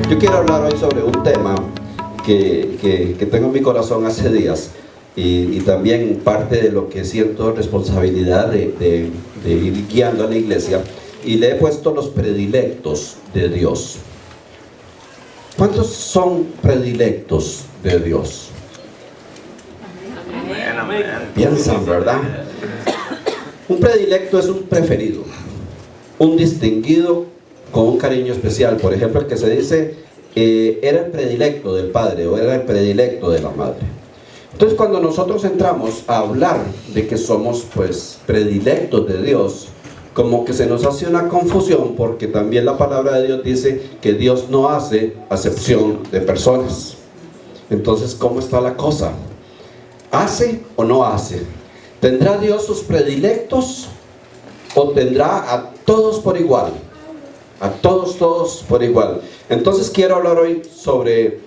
Yo quiero hablar hoy sobre un tema que tengo en mi corazón hace días y también parte de lo que siento responsabilidad de ir guiando a la iglesia, y le he puesto los predilectos de Dios. ¿Cuántos son predilectos de Dios? Piensan, ¿verdad? Un predilecto es un preferido, un distinguido con un cariño especial. Por ejemplo, el que se dice era el predilecto del padre o era el predilecto de la madre. Entonces, cuando nosotros entramos a hablar de que somos pues predilectos de Dios, como que se nos hace una confusión, porque también la palabra de Dios dice que Dios no hace acepción de personas. Entonces, ¿cómo está la cosa? ¿Hace o no hace? ¿Tendrá Dios sus predilectos o tendrá a todos por igual? A todos por igual. Entonces quiero hablar hoy sobre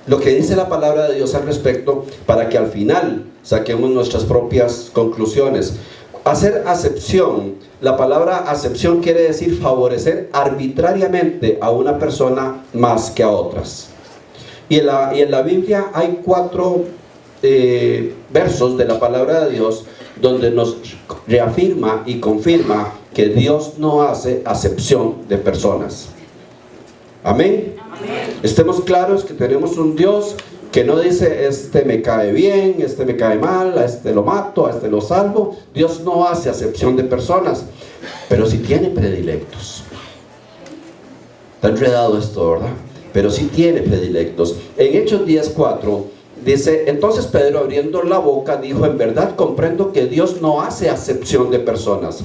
lo que dice la palabra de Dios al respecto, para que al final saquemos nuestras propias conclusiones. Hacer acepción, la palabra acepción quiere decir favorecer arbitrariamente a una persona más que a otras. Y en la Biblia hay 4 versos de la palabra de Dios donde nos reafirma y confirma que Dios no hace acepción de personas. Amén. Amén. Estemos claros que tenemos un Dios que no dice este me cae bien, este me cae mal, a este lo mato, a este lo salvo. Dios no hace acepción de personas, pero sí tiene predilectos. Está enredado esto, ¿verdad? Pero sí tiene predilectos. En Hechos 10:4 dice: entonces Pedro, abriendo la boca, dijo: en verdad comprendo que Dios no hace acepción de personas.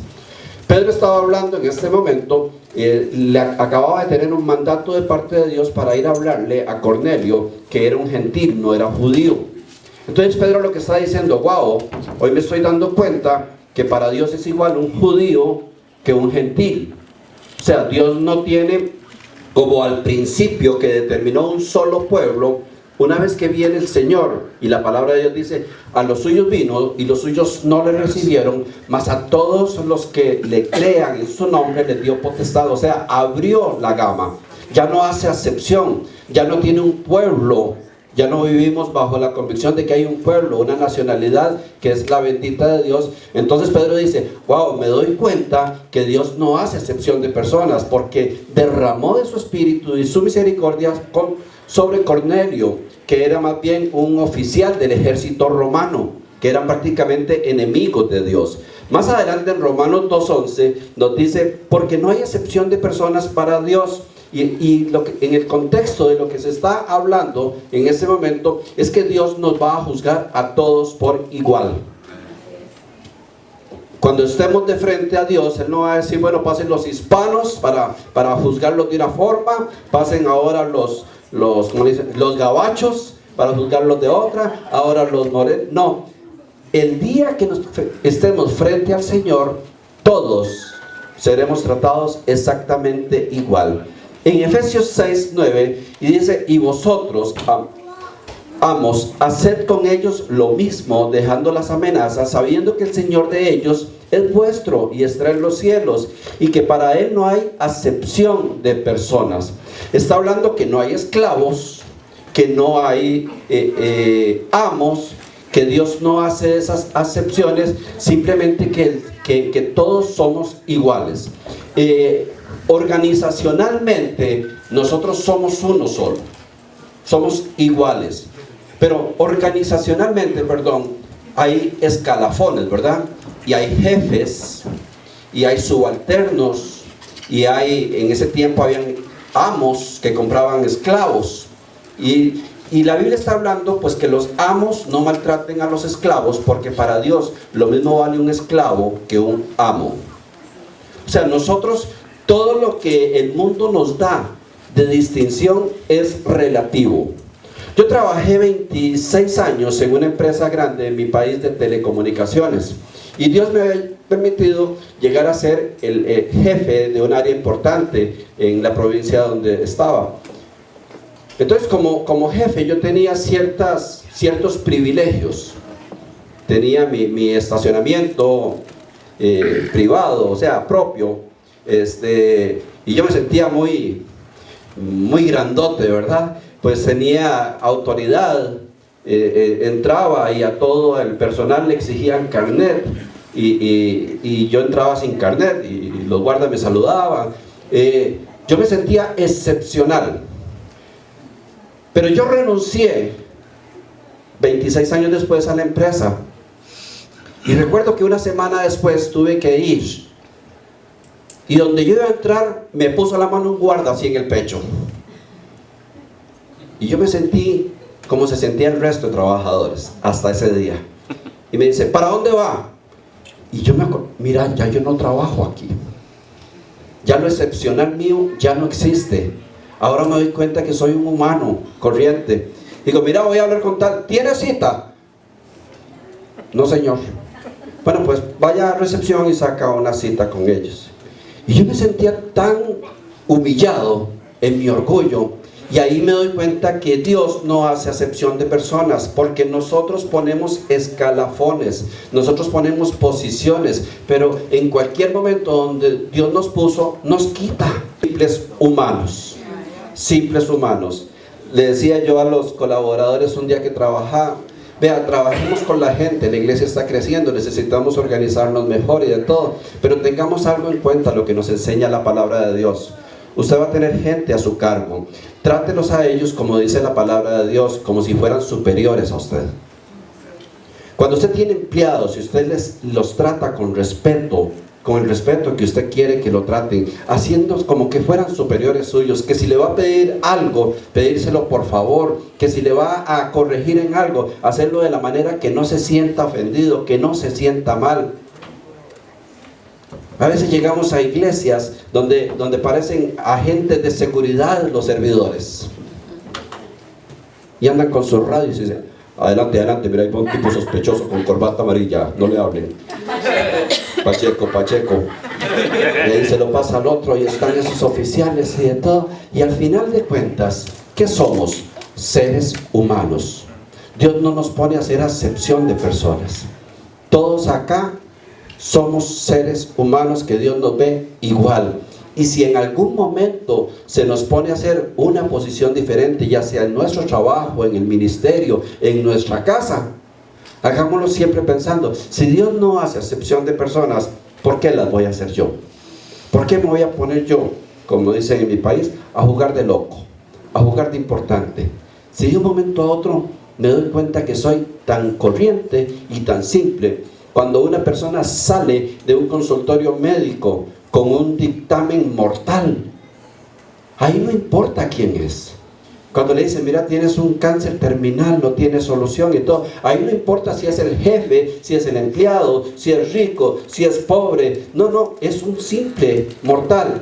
Pedro estaba hablando en este momento, le acababa de tener un mandato de parte de Dios para ir a hablarle a Cornelio, que era un gentil, no era judío. Entonces Pedro lo que está diciendo: wow, hoy me estoy dando cuenta que para Dios es igual un judío que un gentil. O sea, Dios no tiene, como al principio que determinó un solo pueblo. Una vez que viene el Señor, y la palabra de Dios dice: a los suyos vino y los suyos no le recibieron, mas a todos los que le crean en su nombre les dio potestad. O sea, abrió la gama, ya no hace acepción, ya no tiene un pueblo, ya no vivimos bajo la convicción de que hay un pueblo, una nacionalidad que es la bendita de Dios. Entonces Pedro dice: wow, me doy cuenta que Dios no hace acepción de personas, porque derramó de su espíritu y su misericordia sobre Cornelio, que era más bien un oficial del ejército romano, que eran prácticamente enemigos de Dios. Más adelante en Romanos 2:11 nos dice: porque no hay acepción de personas para Dios. Y en el contexto de lo que se está hablando en este momento es que Dios nos va a juzgar a todos por igual. Cuando estemos de frente a Dios, Él no va a decir: bueno, pasen los hispanos para juzgarlos de una forma, pasen ahora los gabachos para juzgarlos de otra, ahora los morenos. No, el día que estemos frente al Señor, todos seremos tratados exactamente igual. En Efesios 6:9 y dice: y vosotros, amos, haced con ellos lo mismo, dejando las amenazas, sabiendo que el Señor de ellos es vuestro y está en los cielos, y que para Él no hay acepción de personas. Está hablando que no hay esclavos, que no hay amos, que Dios no hace esas acepciones, simplemente que todos somos iguales. Organizacionalmente nosotros somos uno solo, somos iguales, pero organizacionalmente, hay escalafones, ¿verdad? Y hay jefes, y hay subalternos, y en ese tiempo habían amos que compraban esclavos, y la Biblia está hablando pues que los amos no maltraten a los esclavos, porque para Dios lo mismo vale un esclavo que un amo. O sea, nosotros, todo lo que el mundo nos da de distinción es relativo. Yo trabajé 26 años en una empresa grande en mi país de telecomunicaciones, y Dios me ha permitido llegar a ser el jefe de un área importante en la provincia donde estaba. Entonces, como jefe, yo tenía ciertos privilegios. Tenía mi estacionamiento privado, o sea, propio. Y yo me sentía muy muy grandote, ¿verdad? Pues tenía autoridad, entraba y a todo el personal le exigían carnet, y yo entraba sin carnet y los guardas me saludaban. Yo me sentía excepcional, pero yo renuncié 26 años después a la empresa, y recuerdo que una semana después tuve que ir, y donde yo iba a entrar me puso la mano un guarda así en el pecho, y yo me sentí como se sentía el resto de trabajadores hasta ese día, y me dice: ¿para dónde va? Y yo me acuerdo: mira, ya yo no trabajo aquí, ya lo excepcional mío ya no existe, ahora me doy cuenta que soy un humano corriente. Digo: mira, voy a hablar con tal, ¿tiene cita? No, señor. Bueno, pues vaya a recepción y saca una cita con ellos. Y yo me sentía tan humillado en mi orgullo, y ahí me doy cuenta que Dios no hace acepción de personas, porque nosotros ponemos escalafones, nosotros ponemos posiciones, pero en cualquier momento donde Dios nos puso, nos quita. Simples humanos, simples humanos. Le decía yo a los colaboradores un día que trabajaba: vea, trabajemos con la gente, la iglesia está creciendo, necesitamos organizarnos mejor y de todo, pero tengamos algo en cuenta, lo que nos enseña la palabra de Dios. Usted va a tener gente a su cargo, trátelos a ellos como dice la palabra de Dios, como si fueran superiores a usted. Cuando usted tiene empleados y usted los trata con respeto, con el respeto que usted quiere que lo traten, haciendo como que fueran superiores suyos, que si le va a pedir algo, pedírselo por favor, que si le va a corregir en algo, hacerlo de la manera que no se sienta ofendido, que no se sienta mal. A veces llegamos a iglesias donde parecen agentes de seguridad los servidores, y andan con sus radios y dicen: adelante, adelante, mira, hay un tipo sospechoso con corbata amarilla, no le hablen. Pacheco, Pacheco. Y ahí se lo pasa al otro, y están esos oficiales y de todo. Y al final de cuentas, ¿qué somos? Seres humanos. Dios no nos pone a hacer acepción de personas. Todos acá somos seres humanos que Dios nos ve igual. Y si en algún momento se nos pone a hacer una posición diferente, ya sea en nuestro trabajo, en el ministerio, en nuestra casa, hagámoslo siempre pensando: si Dios no hace acepción de personas, ¿por qué las voy a hacer yo? ¿Por qué me voy a poner yo, como dicen en mi país, a jugar de loco, a jugar de importante? Si de un momento a otro me doy cuenta que soy tan corriente y tan simple, cuando una persona sale de un consultorio médico con un dictamen mortal, ahí no importa quién es. Cuando le dicen: mira, tienes un cáncer terminal, no tienes solución y todo, ahí no importa si es el jefe, si es el empleado, si es rico, si es pobre. No, es un simple mortal.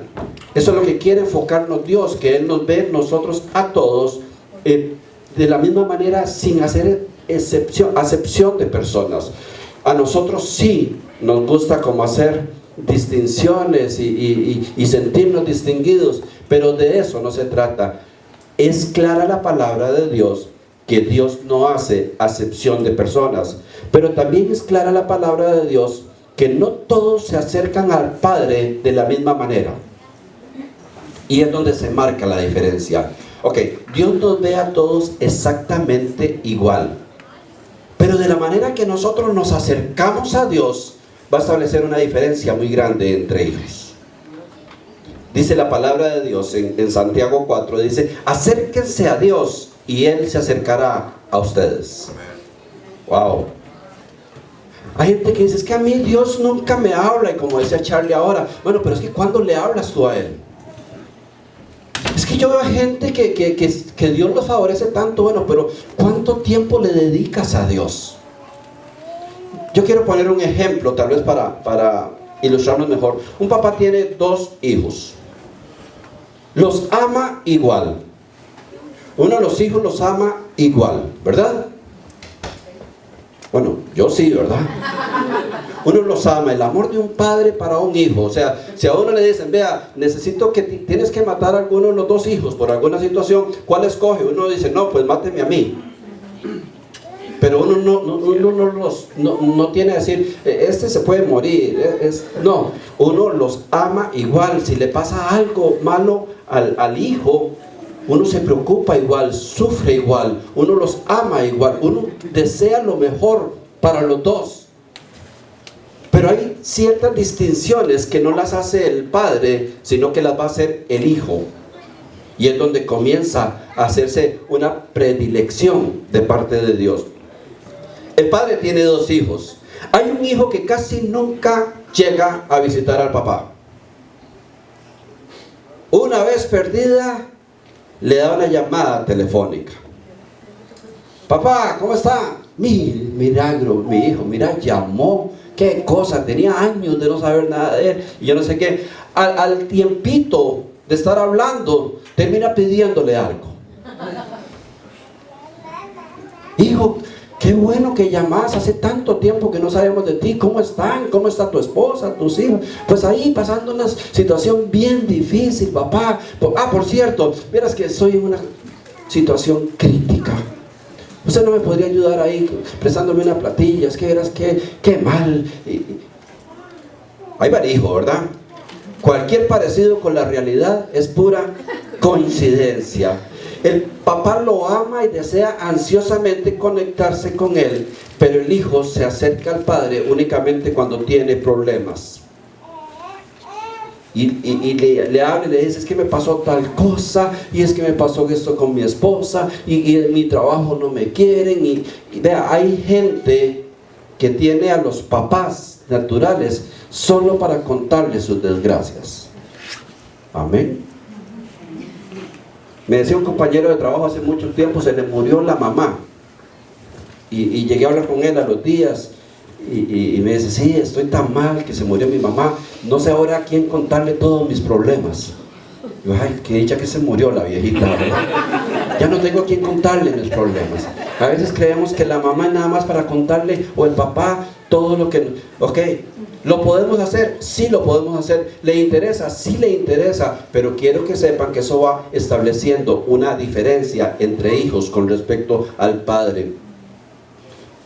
Eso es lo que quiere enfocarnos Dios, que Él nos ve nosotros a todos de la misma manera, sin hacer acepción de personas. A nosotros sí nos gusta como hacer distinciones y sentirnos distinguidos, pero de eso no se trata. Es clara la palabra de Dios que Dios no hace acepción de personas, pero también es clara la palabra de Dios que no todos se acercan al Padre de la misma manera, y es donde se marca la diferencia. Ok, Dios nos ve a todos exactamente igual, pero de la manera que nosotros nos acercamos a Dios va a establecer una diferencia muy grande entre ellos. Dice la palabra de Dios en Santiago 4, dice: acérquense a Dios y Él se acercará a ustedes. Wow. Hay gente que dice: es que a mí Dios nunca me habla, y como decía Charlie ahora, bueno, pero es que ¿cuándo le hablas tú a Él? Es que yo veo a gente que Dios los favorece tanto. Bueno, pero ¿cuánto tiempo le dedicas a Dios? Yo quiero poner un ejemplo, tal vez para ilustrarnos mejor. Un papá tiene 2 hijos. Los ama igual. Uno de los hijos los ama igual, ¿verdad? Bueno, yo sí, ¿verdad? Uno los ama, el amor de un padre para un hijo. O sea, si a uno le dicen: vea, necesito que tienes que matar a alguno de los 2 hijos por alguna situación, ¿cuál escoge? Uno dice: no, pues máteme a mí. Pero uno no tiene que decir, este se puede morir. No, uno los ama igual. Si le pasa algo malo al hijo, uno se preocupa igual, sufre igual, uno los ama igual, uno desea lo mejor para los dos. Pero hay ciertas distinciones que no las hace el padre, sino que las va a hacer el hijo. Y es donde comienza a hacerse una predilección de parte de Dios. El padre tiene 2 hijos. Hay un hijo que casi nunca llega a visitar al papá. Una vez perdida, le da una llamada telefónica. Papá, ¿cómo está? Milagro, mi hijo, mira, llamó. Qué cosa, tenía años de no saber nada de él. Y yo no sé qué. Al tiempito de estar hablando, termina pidiéndole algo. Hijo, qué bueno que llamas, hace tanto tiempo que no sabemos de ti. ¿Cómo están? ¿Cómo está tu esposa, tus hijos? Pues ahí pasando una situación bien difícil, papá. Por cierto, verás que estoy en una situación crítica. Usted no me podría ayudar ahí prestándome una platilla. Es que verás qué mal. Hay varios hijos, ¿verdad? Cualquier parecido con la realidad es pura coincidencia. El papá lo ama y desea ansiosamente conectarse con él, pero el hijo se acerca al padre únicamente cuando tiene problemas. Y le habla y le dice, es que me pasó tal cosa, y es que me pasó esto con mi esposa, y en mi trabajo no me quieren. Y vea, hay gente que tiene a los papás naturales solo para contarles sus desgracias. Amén. Me decía un compañero de trabajo hace mucho tiempo, se le murió la mamá. Y llegué a hablar con él a los días. Y me dice, sí, estoy tan mal que se murió mi mamá. No sé ahora a quién contarle todos mis problemas. Y yo, ay, qué dicha que se murió la viejita, ¿verdad? Ya no tengo a quién contarle mis problemas. A veces creemos que la mamá es nada más para contarle, o el papá, todo lo que... Ok, ¿lo podemos hacer? Sí lo podemos hacer. ¿Le interesa? Sí le interesa. Pero quiero que sepan que eso va estableciendo una diferencia entre hijos con respecto al padre.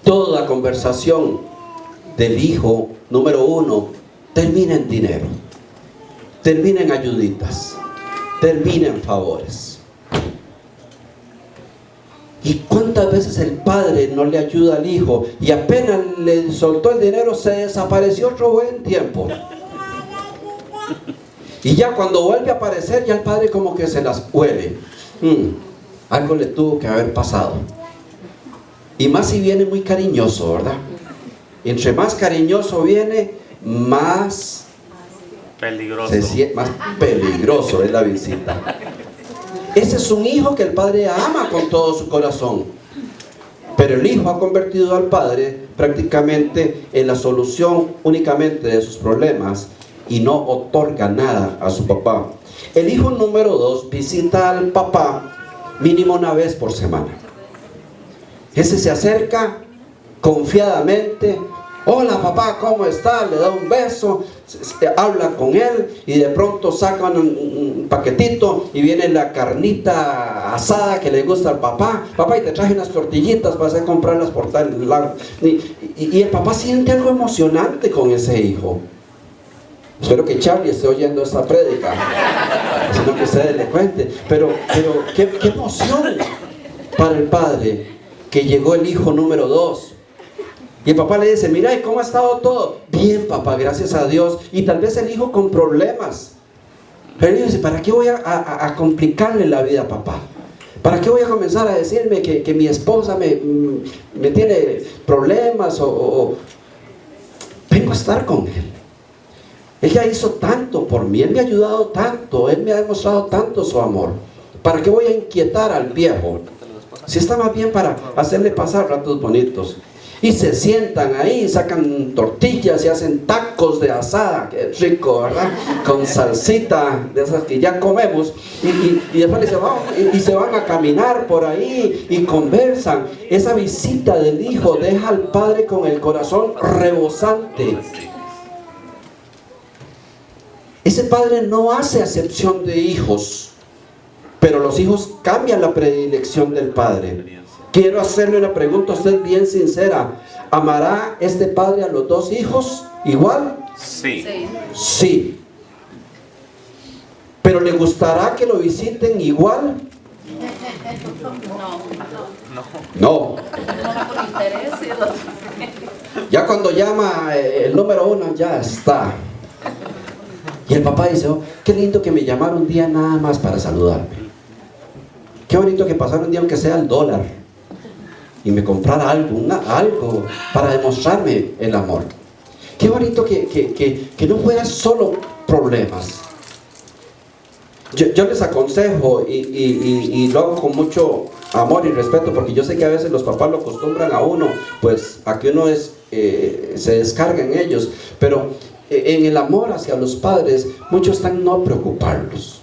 Toda conversación del hijo número 1 termina en dinero, termina en ayuditas, termina en favores. ¿Y cuántas veces el padre no le ayuda al hijo y apenas le soltó el dinero se desapareció otro buen tiempo? Y ya cuando vuelve a aparecer, ya el padre como que se las huele. Algo le tuvo que haber pasado. Y más si viene muy cariñoso, ¿verdad? Entre más cariñoso viene, más peligroso es la visita. Ese es un hijo que el padre ama con todo su corazón. Pero el hijo ha convertido al padre prácticamente en la solución únicamente de sus problemas y no otorga nada a su papá. El hijo número 2 visita al papá mínimo una vez por semana. Ese se acerca confiadamente. Hola papá, ¿cómo está? Le da un beso, habla con él y de pronto sacan un paquetito y viene la carnita asada que le gusta al papá. Papá, y te traje unas tortillitas, vas a comprarlas por tal lado. Y el papá siente algo emocionante con ese hijo. Espero que Charlie esté oyendo esta prédica, sino que ustedes le cuenten. Pero qué emoción para el padre que llegó el hijo número 2. Y el papá le dice, mira, ¿y cómo ha estado todo? Bien, papá, gracias a Dios. Y tal vez el hijo con problemas. Pero él dice, ¿para qué voy a complicarle la vida a papá? ¿Para qué voy a comenzar a decirme que mi esposa me tiene problemas? Vengo a estar con él. Él ya hizo tanto por mí, él me ha ayudado tanto, él me ha demostrado tanto su amor. ¿Para qué voy a inquietar al viejo? Si está más bien para hacerle pasar ratos bonitos. Y se sientan ahí, sacan tortillas y hacen tacos de asada, que es rico, ¿verdad? Con salsita de esas que ya comemos. Y después se van a caminar por ahí y conversan. Esa visita del hijo deja al padre con el corazón rebosante. Ese padre no hace acepción de hijos, pero los hijos cambian la predilección del padre. Quiero hacerle una pregunta a usted bien sincera. ¿Amará este padre a los dos hijos igual? Sí. Sí. ¿Pero le gustará que lo visiten igual? No. Ya cuando llama el número 1, ya está. Y el papá dice, oh, qué lindo que me llamaron un día nada más para saludarme. Qué bonito que pasara un día aunque sea el dólar y me comprara algo para demostrarme el amor. Qué bonito que no fuera solo problemas. Yo les aconsejo y lo hago con mucho amor y respeto, porque yo sé que a veces los papás lo acostumbran a uno, pues a que uno se descarga en ellos, pero en el amor hacia los padres, muchos están no preocuparlos.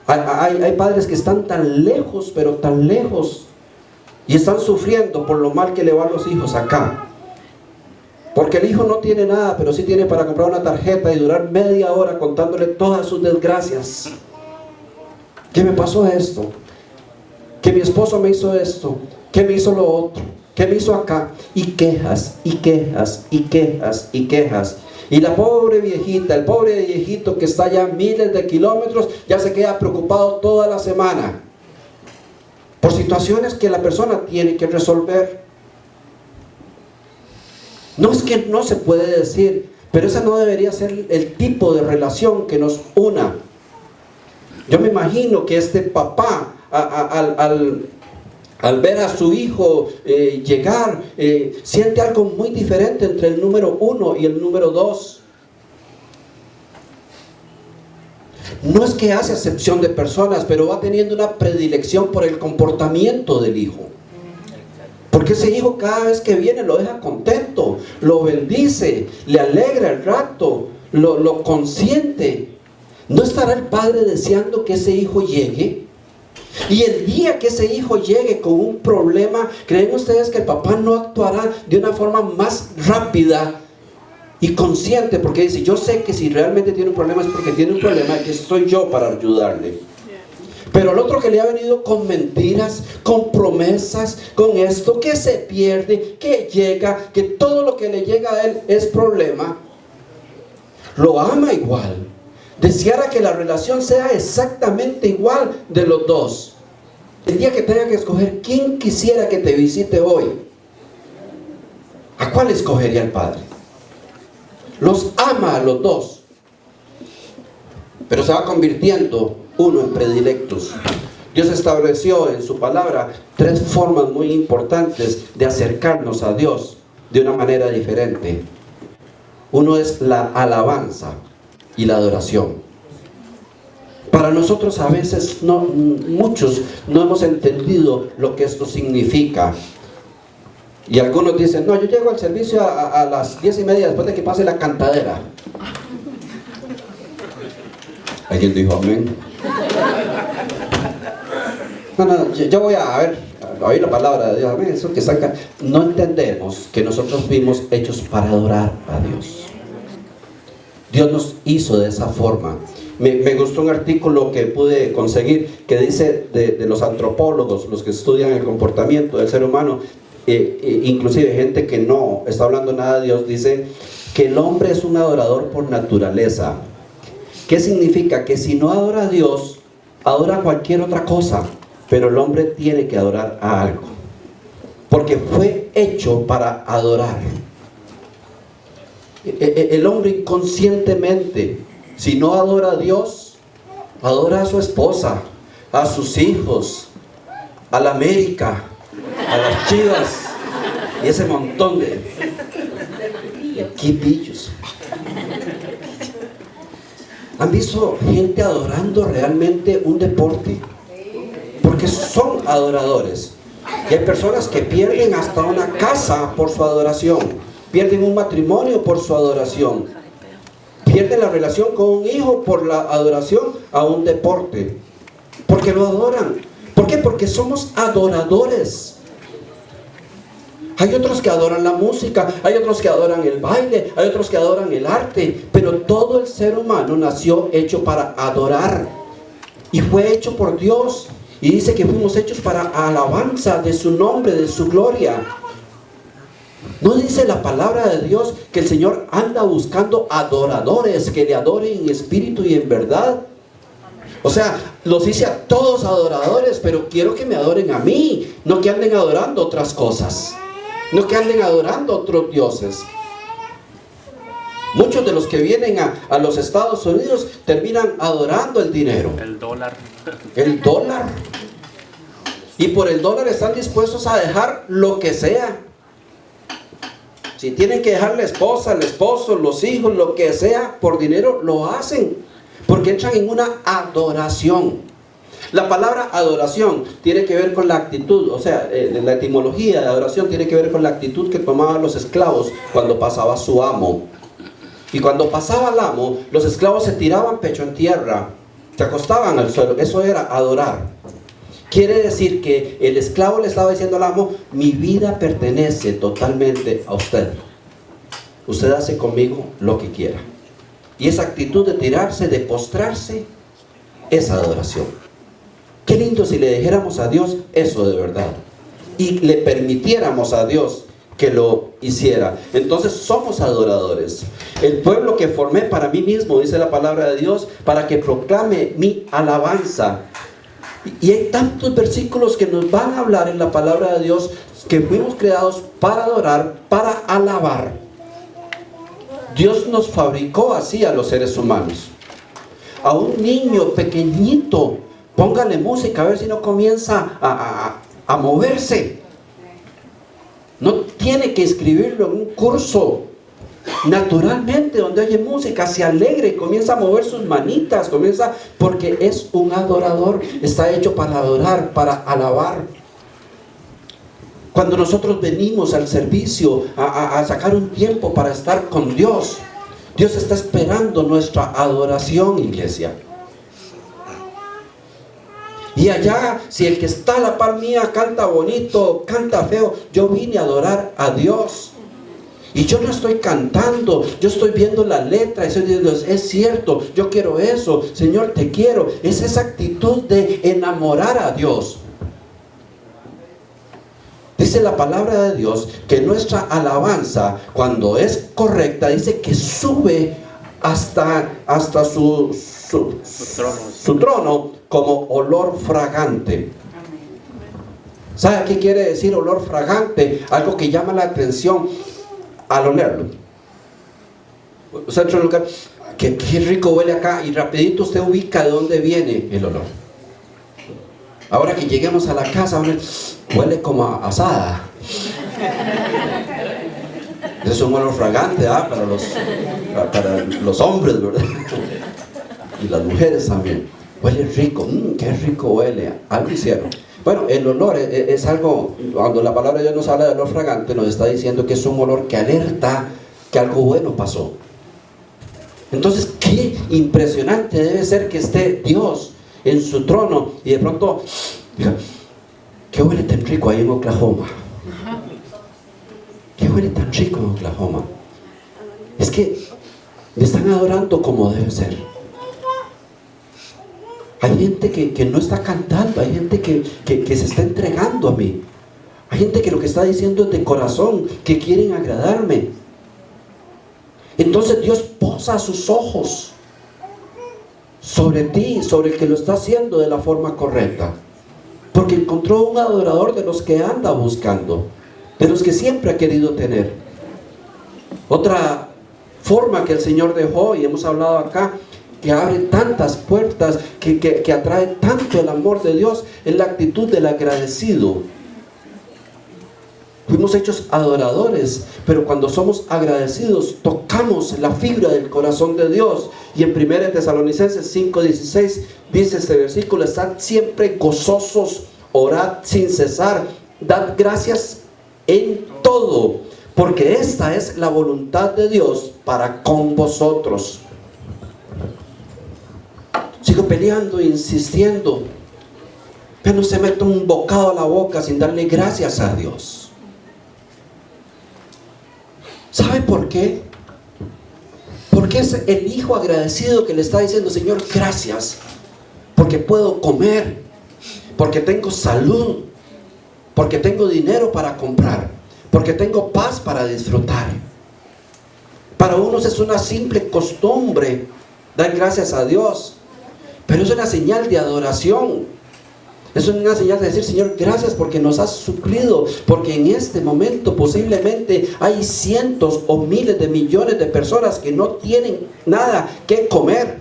Hay padres que están tan lejos, pero tan lejos, y están sufriendo por lo mal que le va a los hijos acá. Porque el hijo no tiene nada, pero sí tiene para comprar una tarjeta y durar media hora contándole todas sus desgracias. ¿Qué me pasó esto? Que mi esposo me hizo esto, que me hizo lo otro, que me hizo acá. Y quejas, y quejas, y quejas, y quejas. Y la pobre viejita, el pobre viejito que está ya a miles de kilómetros, ya se queda preocupado toda la semana por situaciones que la persona tiene que resolver. No es que no se puede decir, pero esa no debería ser el tipo de relación que nos una. Yo me imagino que este papá, al ver a su hijo llegar, siente algo muy diferente entre el número 1 y el número 2. No es que hace acepción de personas, pero va teniendo una predilección por el comportamiento del hijo. Porque ese hijo cada vez que viene lo deja contento, lo bendice, le alegra el rato, lo consiente. ¿No estará el padre deseando que ese hijo llegue? Y el día que ese hijo llegue con un problema, ¿creen ustedes que el papá no actuará de una forma más rápida y consciente? Porque dice, yo sé que si realmente tiene un problema es porque tiene un problema, que soy yo para ayudarle. Pero el otro que le ha venido con mentiras, con promesas, con esto, que se pierde, que llega, que todo lo que le llega a él es problema, lo ama igual. Deseara que la relación sea exactamente igual de los dos. El día que tenga que escoger quién quisiera que te visite hoy, ¿a cuál escogería el padre? Los ama a los dos, pero se va convirtiendo uno en predilectos. Dios estableció en su palabra 3 formas muy importantes de acercarnos a Dios de una manera diferente. Uno es la alabanza y la adoración. Para nosotros a veces muchos no hemos entendido lo que esto significa. Y algunos dicen, no, yo llego al servicio a las 10:30 después de que pase la cantadera. ¿Alguien dijo amén? No, yo voy a oír la palabra de Dios, amén, eso que saca. No entendemos que nosotros fuimos hechos para adorar a Dios. Dios nos hizo de esa forma. Me gustó un artículo que pude conseguir que dice de los antropólogos, los que estudian el comportamiento del ser humano, inclusive gente que no está hablando nada de Dios, dice que el hombre es un adorador por naturaleza. ¿Qué significa? Que si no adora a Dios, adora cualquier otra cosa, pero el hombre tiene que adorar a algo, porque fue hecho para adorar. El hombre inconscientemente, si no adora a Dios, adora a su esposa, a sus hijos, a la América, a las Chivas y ese montón de equipillos. ¿Han visto gente adorando realmente un deporte? Porque son adoradores. Y hay personas que pierden hasta una casa por su adoración, pierden un matrimonio por su adoración, pierden la relación con un hijo por la adoración a un deporte, porque lo adoran. ¿Por qué? Porque somos adoradores. Hay otros que adoran la música, hay otros que adoran el baile, hay otros que adoran el arte, pero todo el ser humano nació hecho para adorar y fue hecho por Dios. Y dice que fuimos hechos para alabanza de su nombre, de su gloria. ¿No dice la palabra de Dios que el Señor anda buscando adoradores que le adoren en espíritu y en verdad? O sea, los hice a todos adoradores, pero quiero que me adoren a mí, no que anden adorando otras cosas, no que anden adorando otros dioses. Muchos de los que vienen a los Estados Unidos terminan adorando el dinero. El dólar. El dólar. Y por el dólar están dispuestos a dejar lo que sea. Si tienen que dejar la esposa, el esposo, los hijos, lo que sea, por dinero, lo hacen. Porque entran en una adoración. La palabra adoración tiene que ver con la actitud. O sea, la etimología de adoración tiene que ver con la actitud que tomaban los esclavos cuando pasaba su amo. Y cuando pasaba el amo, los esclavos se tiraban pecho en tierra, se acostaban al suelo. Eso era adorar. Quiere decir que el esclavo le estaba diciendo al amo: mi vida pertenece totalmente a usted. Usted hace conmigo lo que quiera. Y esa actitud de tirarse, de postrarse, es adoración. Qué lindo si le dijéramos a Dios eso de verdad. Y le permitiéramos a Dios que lo hiciera. Entonces somos adoradores. El pueblo que formé para mí mismo, dice la palabra de Dios, para que proclame mi alabanza. Y hay tantos versículos que nos van a hablar en la palabra de Dios que fuimos creados para adorar, para alabar. Dios nos fabricó así a los seres humanos. A un niño pequeñito, póngale música a ver si no comienza a moverse. No tiene que inscribirlo en un curso. Naturalmente, donde oye música, se alegra y comienza a mover sus manitas, porque es un adorador, está hecho para adorar, para alabar. Cuando nosotros venimos al servicio a sacar un tiempo para estar con Dios, Dios está esperando nuestra adoración, iglesia. Y allá, si el que está a la par mía canta bonito, canta feo, yo vine a adorar a Dios. Y yo no estoy cantando, yo estoy viendo la letra y estoy diciendo: es cierto, yo quiero eso, Señor, te quiero. Es esa actitud de enamorar a Dios. Dice la palabra de Dios que nuestra alabanza, cuando es correcta, dice que sube hasta su trono como olor fragante. ¿Sabe qué quiere decir olor fragante? Algo que llama la atención al olerlo. O sea, otro lugar, qué rico huele acá, y rapidito usted ubica de dónde viene el olor. Ahora que lleguemos a la casa, huele como a asada. Ese es un olor fragante, para los hombres, ¿verdad? Y las mujeres también. Huele rico, qué rico huele. Algo hicieron. Bueno, el olor es algo, cuando la palabra de Dios nos habla de olor fragante, nos está diciendo que es un olor que alerta que algo bueno pasó. Entonces, qué impresionante debe ser que esté Dios en su trono y de pronto, diga: ¿qué huele tan rico ahí en Oklahoma? ¿Qué huele tan rico en Oklahoma? Es que me están adorando como debe ser. Hay gente que no está cantando, hay gente que se está entregando a mí. Hay gente que lo que está diciendo es de corazón, que quieren agradarme. Entonces Dios posa sus ojos sobre ti, sobre el que lo está haciendo de la forma correcta. Porque encontró un adorador de los que anda buscando, de los que siempre ha querido tener. Otra forma que el Señor dejó, y hemos hablado acá, que abre tantas puertas, que atrae tanto el amor de Dios, es la actitud del agradecido. Fuimos hechos adoradores, pero cuando somos agradecidos, tocamos la fibra del corazón de Dios. Y en 1 Tesalonicenses 5:16 dice este versículo: estad siempre gozosos, orad sin cesar, dad gracias en todo, porque esta es la voluntad de Dios para con vosotros. Sigo peleando, insistiendo, pero no se mete un bocado a la boca sin darle gracias a Dios. ¿Sabe por qué? Porque es el hijo agradecido que le está diciendo: Señor, gracias, porque puedo comer, porque tengo salud, porque tengo dinero para comprar, porque tengo paz para disfrutar. Para unos es una simple costumbre dar gracias a Dios, pero es una señal de adoración. Es una señal de decir: Señor, gracias porque nos has suplido, porque en este momento posiblemente hay cientos o miles de millones de personas que no tienen nada que comer.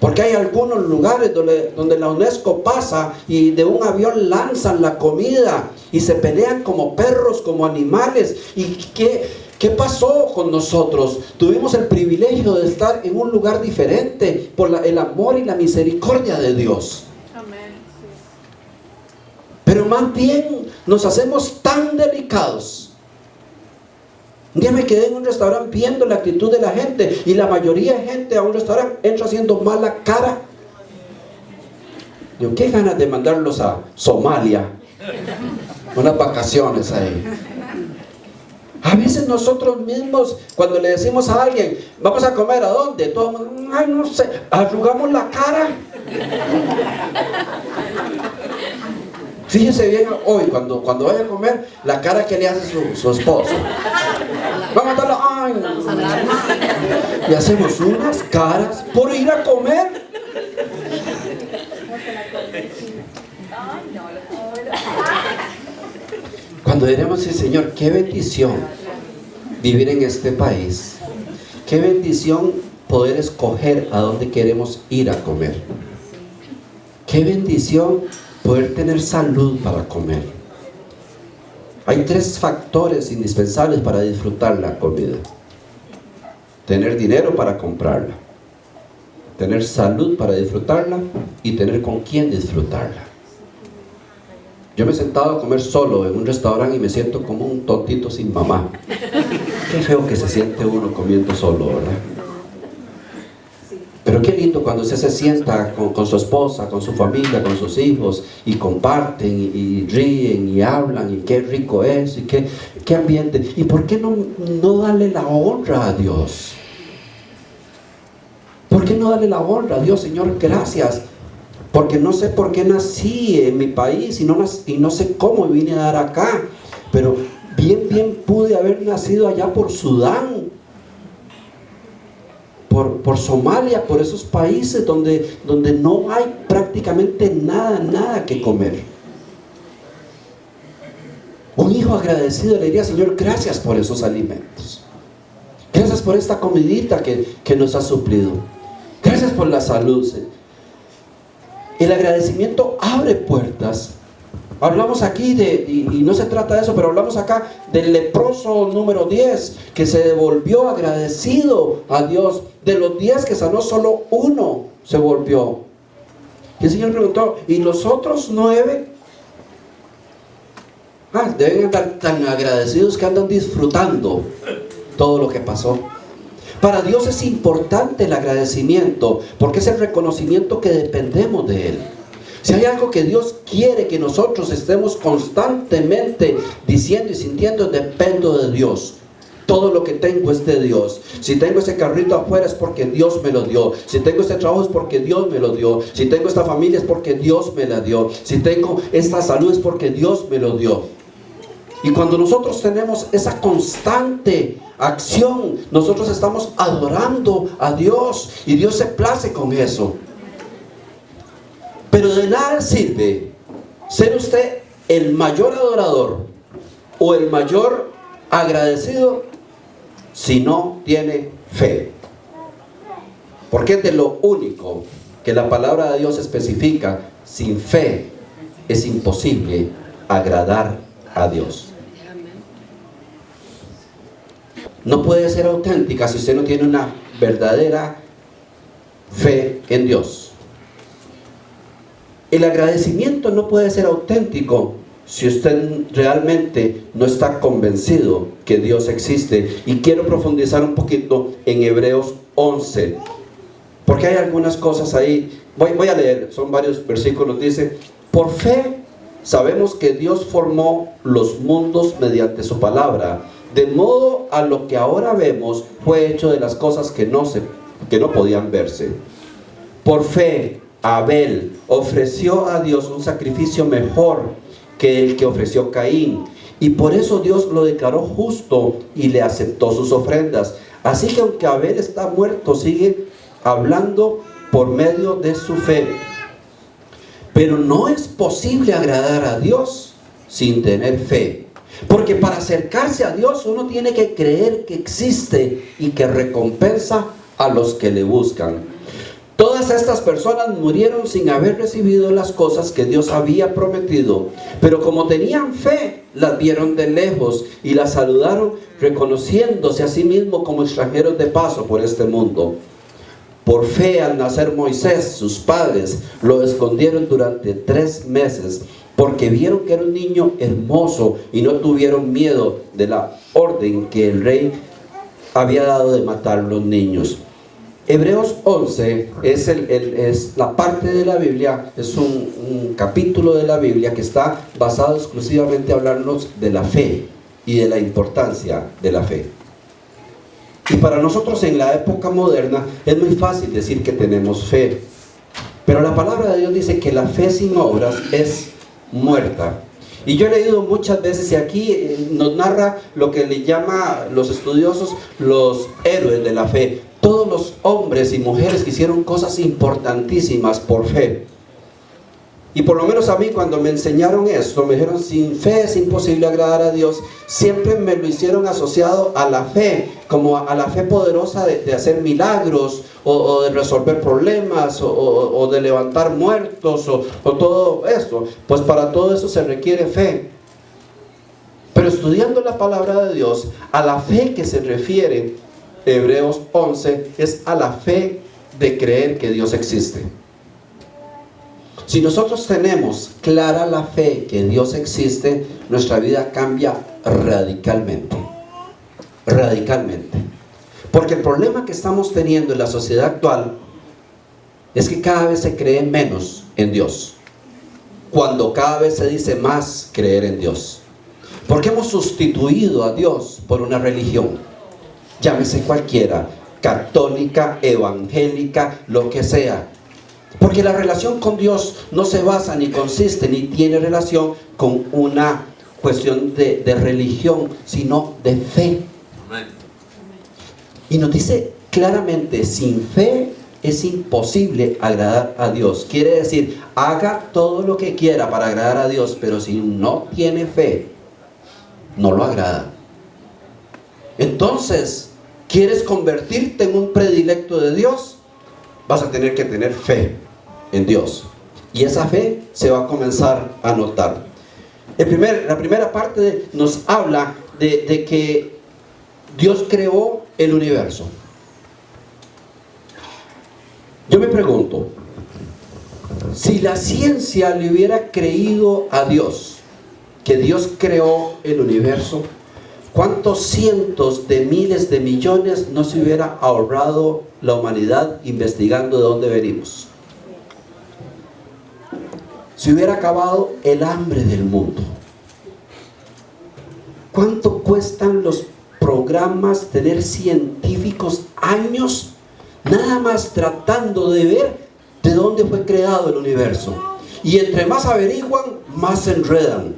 Porque hay algunos lugares donde la UNESCO pasa y de un avión lanzan la comida y se pelean como perros, como animales. ¿Y qué pasó con nosotros? Tuvimos el privilegio de estar en un lugar diferente por el amor y la misericordia de Dios. Pero más bien nos hacemos tan delicados. Un día me quedé en un restaurante viendo la actitud de la gente, y la mayoría de gente a un restaurante entra haciendo mala cara. Digo, qué ganas de mandarlos a Somalia, unas vacaciones ahí. A veces nosotros mismos, cuando le decimos a alguien: vamos a comer, ¿a dónde? Todo el mundo: ay, no sé, arrugamos la cara. Fíjese bien hoy, cuando vaya a comer, la cara que le hace su esposo. Vamos a darle: ay, no. Y hacemos unas caras por ir a comer. Cuando diremos: sí, Señor, qué bendición vivir en este país. Qué bendición poder escoger a dónde queremos ir a comer. Qué bendición poder tener salud para comer. Hay 3 factores indispensables para disfrutar la comida: tener dinero para comprarla, tener salud para disfrutarla y tener con quién disfrutarla. Yo me he sentado a comer solo en un restaurante y me siento como un tontito sin mamá. Qué feo que se siente uno comiendo solo, ¿verdad? Pero qué lindo cuando usted se sienta con su esposa, con su familia, con sus hijos, y comparten y ríen y hablan, y qué rico es, y qué ambiente. ¿Y por qué no darle la honra a Dios? ¿Por qué no darle la honra a Dios? Señor, gracias, porque no sé por qué nací en mi país y no sé cómo vine a dar acá, pero bien pude haber nacido allá por Sudán, por Somalia, por esos países donde no hay prácticamente nada que comer. Un hijo agradecido le diría: Señor, gracias por esos alimentos, gracias por esta comidita que nos has suplido, gracias por la salud. El agradecimiento abre puertas. Hablamos aquí y no se trata de eso, pero hablamos acá del leproso número 10, que se devolvió agradecido a Dios. De los 10 que sanó, solo 1 se volvió. Y el Señor preguntó: ¿y los otros 9? Deben estar tan agradecidos que andan disfrutando todo lo que pasó. Para Dios es importante el agradecimiento, porque es el reconocimiento que dependemos de Él. Si hay algo que Dios quiere que nosotros estemos constantemente diciendo y sintiendo: dependo de Dios. Todo lo que tengo es de Dios. Si tengo ese carrito afuera es porque Dios me lo dio. Si tengo este trabajo es porque Dios me lo dio. Si tengo esta familia es porque Dios me la dio. Si tengo esta salud es porque Dios me lo dio. Y cuando nosotros tenemos esa constante acción, nosotros estamos adorando a Dios, y Dios se place con eso. Pero de nada sirve ser usted el mayor adorador o el mayor agradecido si no tiene fe. Porque es de lo único que la palabra de Dios especifica: sin fe es imposible agradar a Dios. No puede ser auténtica si usted no tiene una verdadera fe en Dios. El agradecimiento no puede ser auténtico si usted realmente no está convencido que Dios existe. Y quiero profundizar un poquito en Hebreos 11, porque hay algunas cosas ahí. Voy a leer, son varios versículos. Dice: por fe sabemos que Dios formó los mundos mediante su palabra, de modo a lo que ahora vemos fue hecho de las cosas que no podían verse. Por fe Abel ofreció a Dios un sacrificio mejor que el que ofreció Caín, y por eso Dios lo declaró justo y le aceptó sus ofrendas. Así que aunque Abel está muerto, sigue hablando por medio de su fe. Pero no es posible agradar a Dios sin tener fe, porque para acercarse a Dios uno tiene que creer que existe y que recompensa a los que le buscan. Todas estas personas murieron sin haber recibido las cosas que Dios había prometido, pero como tenían fe, las vieron de lejos y las saludaron, reconociéndose a sí mismos como extranjeros de paso por este mundo. Por fe, al nacer Moisés, sus padres lo escondieron durante 3 meses, porque vieron que era un niño hermoso y no tuvieron miedo de la orden que el rey había dado de matar los niños. Hebreos 11 es la parte de la Biblia, es un capítulo de la Biblia que está basado exclusivamente en hablarnos de la fe y de la importancia de la fe. Y para nosotros en la época moderna es muy fácil decir que tenemos fe, pero la palabra de Dios dice que la fe sin obras es muerta. Y yo he leído muchas veces, y aquí nos narra lo que le llama los estudiosos los héroes de la fe. Todos los hombres y mujeres que hicieron cosas importantísimas por fe. Y por lo menos a mí, cuando me enseñaron esto, me dijeron: sin fe es imposible agradar a Dios. Siempre me lo hicieron asociado a la fe, como a la fe poderosa de hacer milagros, o de resolver problemas, o de levantar muertos, o todo esto. Pues para todo eso se requiere fe. Pero estudiando la palabra de Dios, a la fe que se refiere Hebreos 11 es a la fe de creer que Dios existe. Si nosotros tenemos clara la fe que Dios existe, nuestra vida cambia radicalmente. Radicalmente. Porque el problema que estamos teniendo en la sociedad actual es que cada vez se cree menos en Dios, cuando cada vez se dice más creer en Dios. Porque hemos sustituido a Dios por una religión, llámese cualquiera, católica, evangélica, lo que sea. Porque la relación con Dios no se basa ni consiste ni tiene relación con una cuestión de religión, sino de fe. Amén. Y nos dice claramente: sin fe es imposible agradar a Dios. Quiere decir, haga todo lo que quiera para agradar a Dios, pero si no tiene fe, no lo agrada. Entonces, ¿quieres convertirte en un predilecto de Dios? Vas a tener que tener fe en Dios. Y esa fe se va a comenzar a notar. La primera parte nos habla de que Dios creó el universo. Yo me pregunto, si la ciencia le hubiera creído a Dios, que Dios creó el universo, ¿cuántos cientos de miles de millones no se hubiera ahorrado la humanidad investigando de dónde venimos? Se hubiera acabado el hambre del mundo. ¿Cuánto cuestan los programas tener científicos años nada más tratando de ver de dónde fue creado el universo? Y entre más averiguan, más se enredan.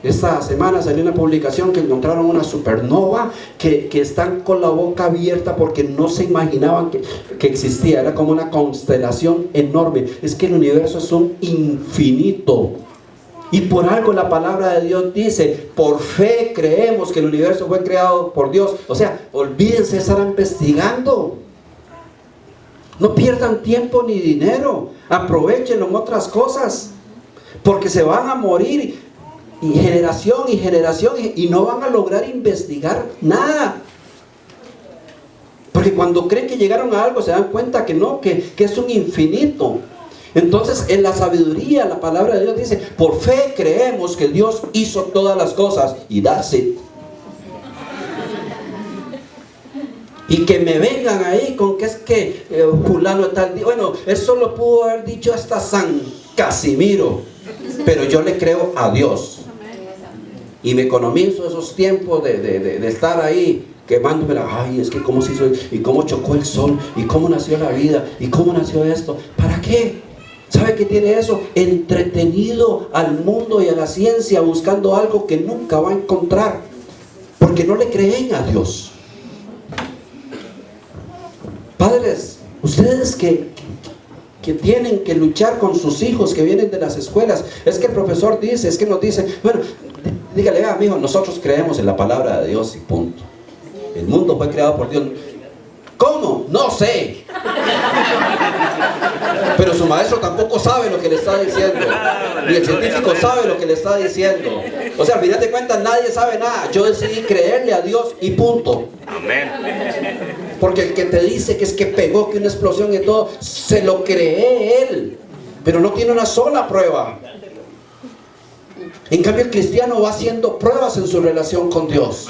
Esta semana salió una publicación que encontraron una supernova que están con la boca abierta porque no se imaginaban que existía. Era como una constelación enorme. Es que el universo es un infinito. Y por algo la palabra de Dios dice: por fe creemos que el universo fue creado por Dios. O sea, olvídense de estar investigando. No pierdan tiempo ni dinero. Aprovechenlo en otras cosas, porque se van a morir y generación y no van a lograr investigar nada. Porque cuando creen que llegaron a algo se dan cuenta que no, que es un infinito. Entonces en la sabiduría la palabra de Dios dice: por fe creemos que Dios hizo todas las cosas, y that's it. Y que me vengan ahí con que es que fulano tal, bueno, eso lo pudo haber dicho hasta San Casimiro, pero yo le creo a Dios. Y me economizo esos tiempos de estar ahí quemándomela. Ay, es que cómo se hizo, y cómo chocó el sol, y cómo nació la vida, y cómo nació esto. ¿Para qué? ¿Sabe qué tiene eso? Entretenido al mundo y a la ciencia, buscando algo que nunca va a encontrar, porque no le creen a Dios. Padres, ustedes que tienen que luchar con sus hijos que vienen de las escuelas, es que el profesor dice, es que nos dice, bueno, dígale, vea, mijo, nosotros creemos en la palabra de Dios y punto. El mundo fue creado por Dios. ¿Cómo? No sé. Pero su maestro tampoco sabe lo que le está diciendo, ni el científico sabe lo que le está diciendo. O sea, al final de cuentas nadie sabe nada. Yo decidí creerle a Dios y punto. Amén. Porque el que te dice que es que pegó, que una explosión y todo, se lo cree él, pero no tiene una sola prueba. En cambio el cristiano va haciendo pruebas en su relación con Dios.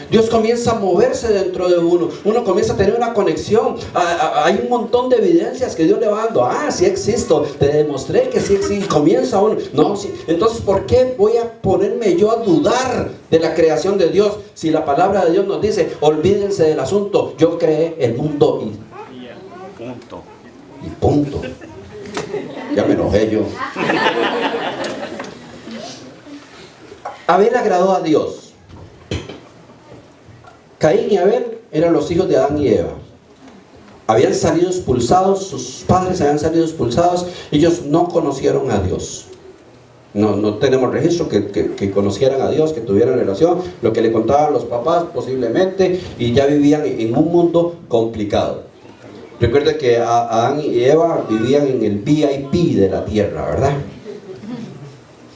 Dios comienza a moverse dentro de uno. Uno comienza a tener una conexión. Hay un montón de evidencias que Dios le va dando. Ah, sí existo. Te demostré que sí existo. Y comienza uno. No, sí. Entonces, ¿por qué voy a ponerme yo a dudar de la creación de Dios? Si la palabra de Dios nos dice, olvídense del asunto. Yo creé el mundo y punto. Y punto. Ya me enojé yo. Abel agradó a Dios. Caín y Abel eran los hijos de Adán y Eva. Habían salido expulsados, sus padres habían salido expulsados, ellos no conocieron a Dios. No tenemos registro que conocieran a Dios, que tuvieran relación, lo que le contaban los papás posiblemente, y ya vivían en un mundo complicado. Recuerda que Adán y Eva vivían en el VIP de la tierra, ¿verdad?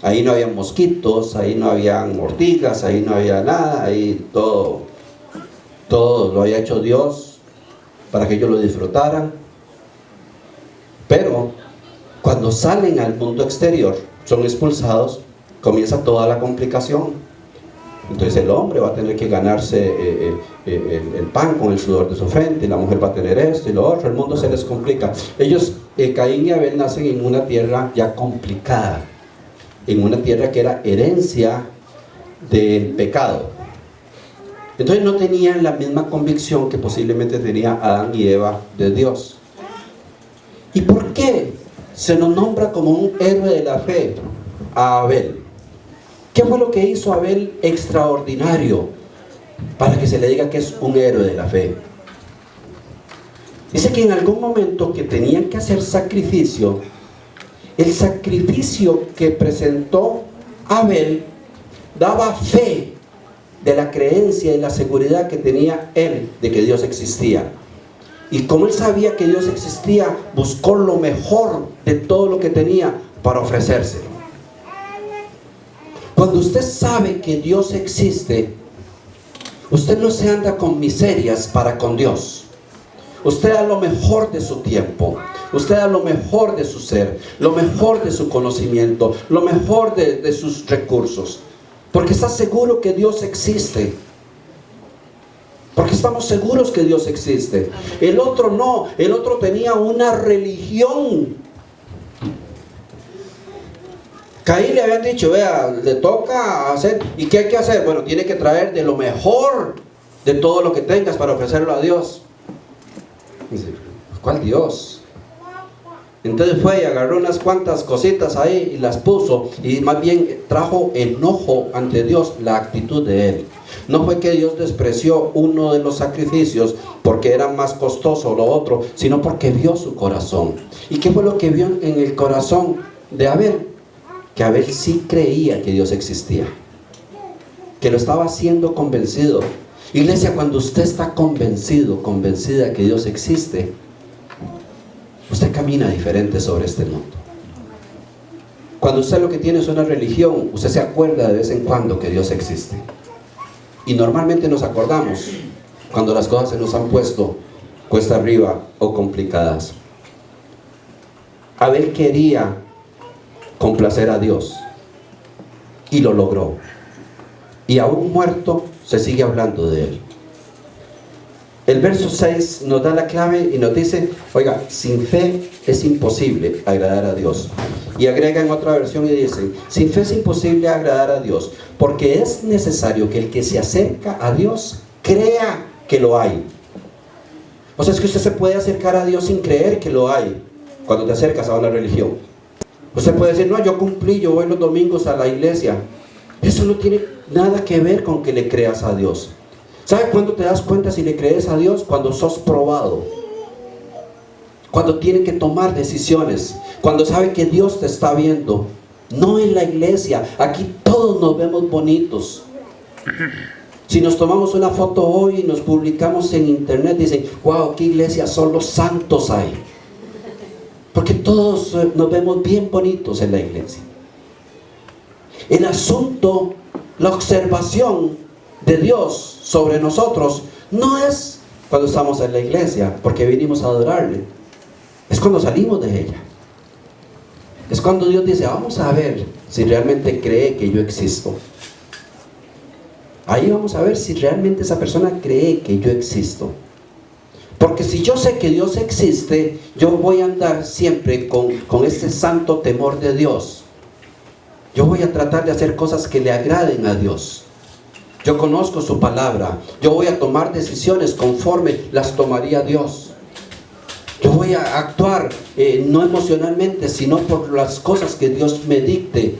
Ahí no había mosquitos, ahí no había ortigas, ahí no había nada, ahí todo lo había hecho Dios para que ellos lo disfrutaran. Pero cuando salen al mundo exterior, son expulsados, comienza toda la complicación. Entonces el hombre va a tener que ganarse el pan con el sudor de su frente, la mujer va a tener esto y lo otro, el mundo se les complica. Ellos, Caín y Abel, nacen en una tierra ya complicada, en una tierra que era herencia del pecado. Entonces no tenían la misma convicción que posiblemente tenía Adán y Eva de Dios. ¿Y por qué se nos nombra como un héroe de la fe a Abel? ¿Qué fue lo que hizo Abel extraordinario para que se le diga que es un héroe de la fe? Dice que en algún momento que tenían que hacer sacrificio, el sacrificio que presentó Abel daba fe de la creencia y la seguridad que tenía él de que Dios existía. Y como él sabía que Dios existía, buscó lo mejor de todo lo que tenía para ofrecérselo. Cuando usted sabe que Dios existe, usted no se anda con miserias para con Dios. Usted da lo mejor de su tiempo, usted da lo mejor de su ser, lo mejor de su conocimiento, lo mejor de sus recursos. Porque está seguro que Dios existe. Porque estamos seguros que Dios existe. El otro no, el otro tenía una religión. Caín le habían dicho, vea, le toca hacer, ¿y qué hay que hacer? Bueno, tiene que traer de lo mejor de todo lo que tengas para ofrecerlo a Dios. Dice, ¿cuál Dios? Entonces fue y agarró unas cuantas cositas ahí y las puso, y más bien trajo enojo ante Dios la actitud de él. No fue que Dios despreció uno de los sacrificios porque era más costoso lo otro, sino porque vio su corazón. ¿Y qué fue lo que vio en el corazón de Abel? Que Abel sí creía que Dios existía, que lo estaba haciendo convencido. Iglesia, cuando usted está convencido, convencida que Dios existe, usted camina diferente sobre este mundo. Cuando usted lo que tiene es una religión, usted se acuerda de vez en cuando que Dios existe. Y normalmente nos acordamos cuando las cosas se nos han puesto cuesta arriba o complicadas. Abel quería complacer a Dios y lo logró. Y aún muerto se sigue hablando de él. El verso 6 nos da la clave y nos dice, oiga, sin fe es imposible agradar a Dios. Y agrega en otra versión y dice, sin fe es imposible agradar a Dios, porque es necesario que el que se acerca a Dios crea que lo hay. O sea, es que usted se puede acercar a Dios sin creer que lo hay cuando te acercas a una religión. Usted puede decir, no, yo cumplí, yo voy los domingos a la iglesia. Eso no tiene nada que ver con que le creas a Dios. ¿Sabe cuándo te das cuenta si le crees a Dios? Cuando sos probado. Cuando tiene que tomar decisiones. Cuando sabe que Dios te está viendo. No en la iglesia. Aquí todos nos vemos bonitos. Si nos tomamos una foto hoy y nos publicamos en internet, dicen, wow, qué iglesia solo santos hay. Porque todos nos vemos bien bonitos en la iglesia. El asunto, la observación de Dios sobre nosotros no es cuando estamos en la iglesia, porque vinimos a adorarle. Es cuando salimos de ella. Es cuando Dios dice, vamos a ver si realmente cree que yo existo. Ahí vamos a ver si realmente esa persona cree que yo existo. Porque si yo sé que Dios existe, yo voy a andar siempre con este santo temor de Dios. Yo voy a tratar de hacer cosas que le agraden a Dios. Yo conozco su palabra. Yo voy a tomar decisiones conforme las tomaría Dios. Yo voy a actuar no emocionalmente, sino por las cosas que Dios me dicte.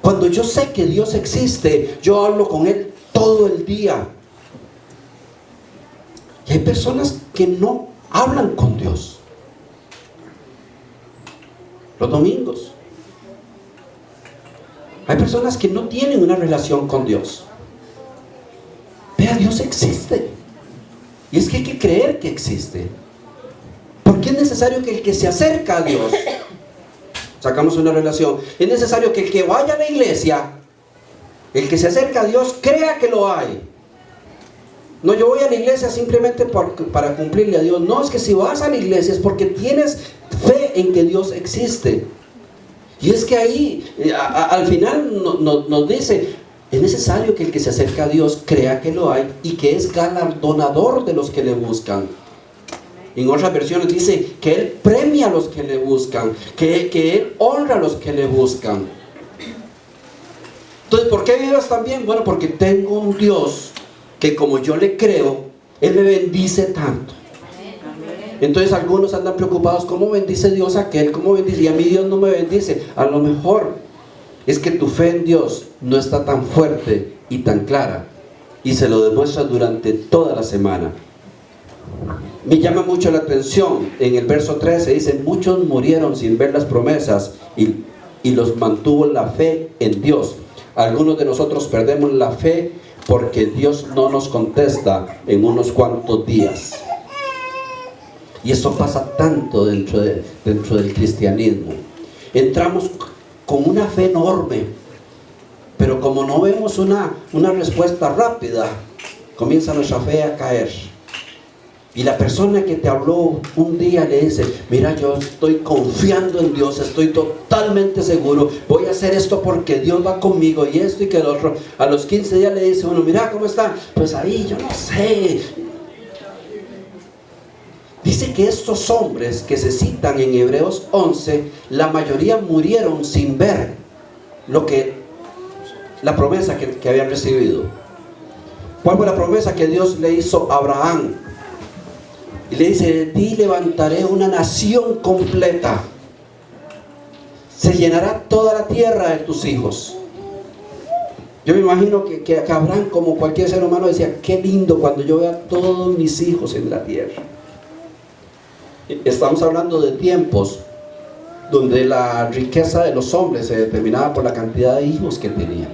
Cuando yo sé que Dios existe, yo hablo con Él todo el día. Y hay personas que no hablan con Dios. Los domingos. Hay personas que no tienen una relación con Dios. Vea, Dios existe. Y es que hay que creer que existe. Porque es necesario que el que se acerca a Dios, sacamos una relación, es necesario que el que vaya a la iglesia, el que se acerca a Dios, crea que lo hay. No, yo voy a la iglesia simplemente para cumplirle a Dios. No, es que si vas a la iglesia es porque tienes fe en que Dios existe. Y es que ahí, al final nos dice, es necesario que el que se acerca a Dios crea que lo hay y que es galardonador de los que le buscan. En otras versiones dice que Él premia a los que le buscan, que Él honra a los que le buscan. Entonces, ¿por qué vives tan bien? Bueno, porque tengo un Dios que como yo le creo, Él me bendice tanto. Entonces algunos andan preocupados, ¿cómo bendice Dios a aquel? ¿Cómo bendice? Y a mí Dios no me bendice. A lo mejor es que tu fe en Dios no está tan fuerte y tan clara, y se lo demuestras durante toda la semana. Me llama mucho la atención, en el verso 13 dice, muchos murieron sin ver las promesas y los mantuvo la fe en Dios. Algunos de nosotros perdemos la fe porque Dios no nos contesta en unos cuantos días. Y eso pasa tanto dentro del cristianismo. Entramos con una fe enorme, pero como no vemos una respuesta rápida, comienza nuestra fe a caer. Y la persona que te habló un día le dice, mira, yo estoy confiando en Dios, estoy totalmente seguro, voy a hacer esto porque Dios va conmigo y esto y que lo otro. A los 15 días le dice uno, mira, ¿cómo está? Pues ahí, yo no sé. Dice que estos hombres que se citan en Hebreos 11, la mayoría murieron sin ver la promesa que habían recibido. ¿Cuál fue la promesa que Dios le hizo a Abraham? Y le dice, de ti levantaré una nación completa. Se llenará toda la tierra de tus hijos. Yo me imagino que Abraham, como cualquier ser humano, decía, qué lindo cuando yo vea a todos mis hijos en la tierra. Estamos hablando de tiempos donde la riqueza de los hombres se determinaba por la cantidad de hijos que tenían.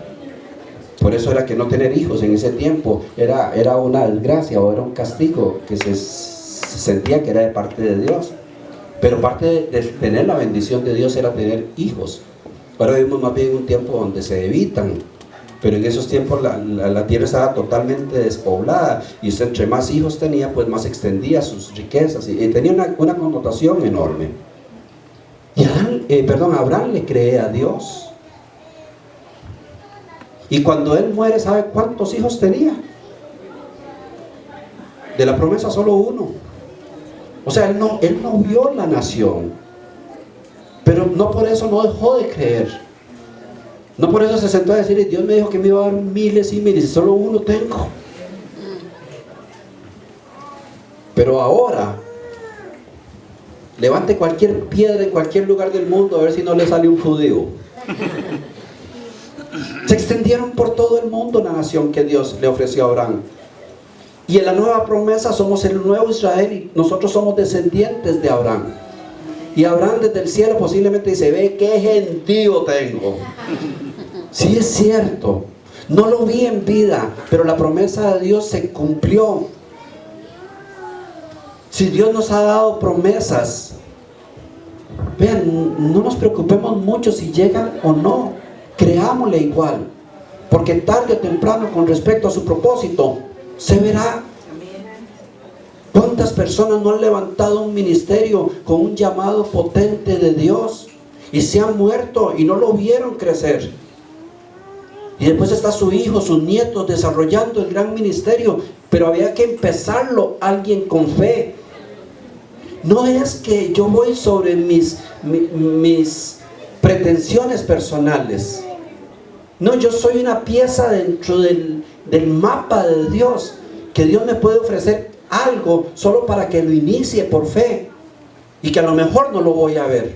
Por eso era que no tener hijos en ese tiempo era una desgracia o era un castigo que se sentía que era de parte de Dios. Pero parte de tener la bendición de Dios era tener hijos. Ahora vivimos más bien un tiempo donde se evitan. Pero en esos tiempos la tierra estaba totalmente despoblada y usted entre más hijos tenía, pues más extendía sus riquezas y tenía una connotación enorme. Y Abraham le cree a Dios. Y cuando él muere, ¿sabe cuántos hijos tenía? De la promesa solo uno. O sea, él no vio la nación, pero no por eso no dejó de creer. No por eso se sentó a decir, Dios me dijo que me iba a dar miles y miles, y solo uno tengo. Pero ahora, levante cualquier piedra en cualquier lugar del mundo a ver si no le sale un judío. Se extendieron por todo el mundo la nación que Dios le ofreció a Abraham. Y en la nueva promesa somos el nuevo Israel y nosotros somos descendientes de Abraham. Y Abraham desde el cielo posiblemente dice: ve qué gentío tengo. Sí, es cierto, no lo vi en vida, pero la promesa de Dios se cumplió. Si Dios nos ha dado promesas, vean, no nos preocupemos mucho si llegan o no, creámosle igual, porque tarde o temprano, con respecto a su propósito, se verá. ¿Cuántas personas no han levantado un ministerio con un llamado potente de Dios y se han muerto y no lo vieron crecer? Y después está su hijo, sus nietos desarrollando el gran ministerio, pero había que empezarlo alguien con fe. No es que yo voy sobre mis pretensiones personales. No, yo soy una pieza dentro del mapa de Dios, que Dios me puede ofrecer algo solo para que lo inicie por fe y que a lo mejor no lo voy a ver.